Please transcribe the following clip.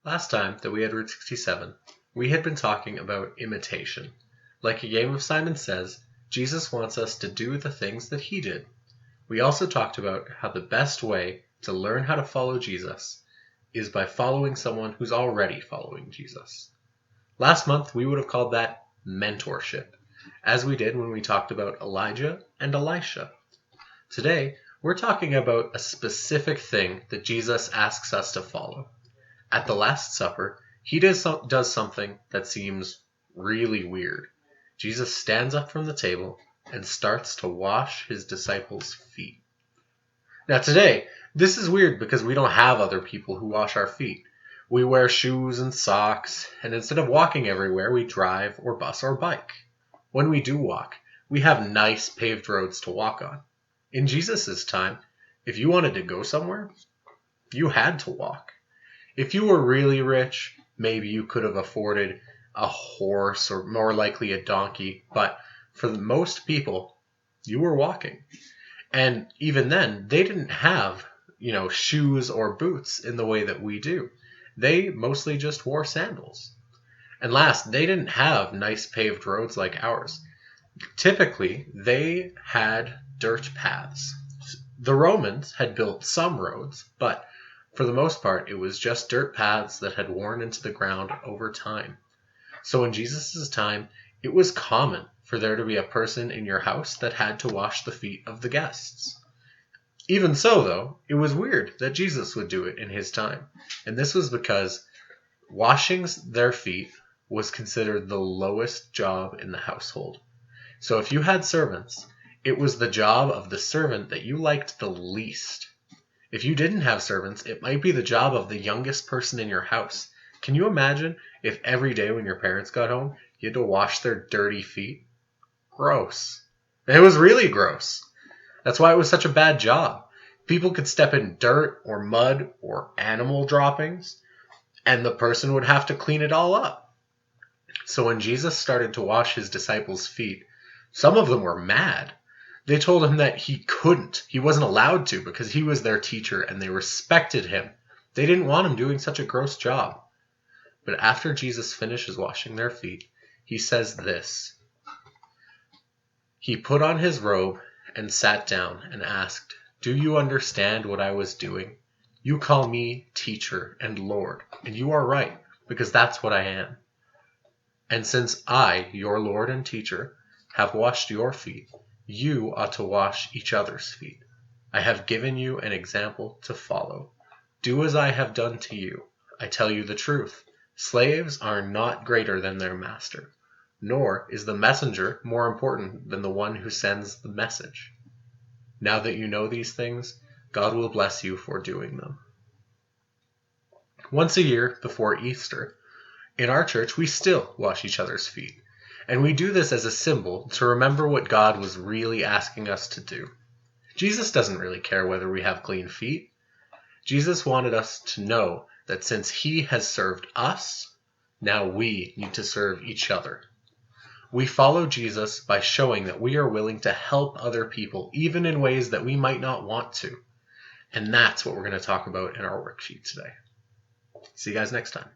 Last time that we had Route 67, we had been talking about imitation. Like a game of Simon Says, Jesus wants us to do the things that he did. We also talked about how the best way to learn how to follow Jesus is by following someone who's already following Jesus. Last month, we would have called that mentorship, as we did when we talked about Elijah and Elisha. Today, we're talking about a specific thing that Jesus asks us to follow. At the Last Supper, he does something that seems really weird. Jesus stands up from the table and starts to wash his disciples' feet. Now today, this is weird because we don't have other people who wash our feet. We wear shoes and socks, and instead of walking everywhere, we drive or bus or bike. When we do walk, we have nice paved roads to walk on. In Jesus' time, if you wanted to go somewhere, you had to walk. If you were really rich, maybe you could have afforded a horse or more likely a donkey, but for most people, you were walking. And even then, they didn't have, shoes or boots in the way that we do. They mostly just wore sandals. And last, they didn't have nice paved roads like ours. Typically, they had dirt paths. The Romans had built some roads, but for the most part, it was just dirt paths that had worn into the ground over time. So in Jesus' time, it was common for there to be a person in your house that had to wash the feet of the guests. Even so, though, it was weird that Jesus would do it in his time. And this was because washing their feet was considered the lowest job in the household. So if you had servants, it was the job of the servant that you liked the least. If you didn't have servants, it might be the job of the youngest person in your house. Can you imagine if every day when your parents got home, you had to wash their dirty feet? Gross. It was really gross. That's why it was such a bad job. People could step in dirt or mud or animal droppings, and the person would have to clean it all up. So when Jesus started to wash his disciples' feet, some of them were mad. They told him that he couldn't. He wasn't allowed to because he was their teacher and they respected him. They didn't want him doing such a gross job. But after Jesus finishes washing their feet, he says this. He put on his robe and sat down and asked, "Do you understand what I was doing? You call me teacher and Lord, and you are right, because that's what I am. And since I, your Lord and teacher, have washed your feet, you ought to wash each other's feet. I have given you an example to follow. Do as I have done to you. I tell you the truth. Slaves are not greater than their master, nor is the messenger more important than the one who sends the message. Now that you know these things, God will bless you for doing them." Once a year before Easter, in our church, we still wash each other's feet. And we do this as a symbol to remember what God was really asking us to do. Jesus doesn't really care whether we have clean feet. Jesus wanted us to know that since he has served us, now we need to serve each other. We follow Jesus by showing that we are willing to help other people, even in ways that we might not want to. And that's what we're going to talk about in our worksheet today. See you guys next time.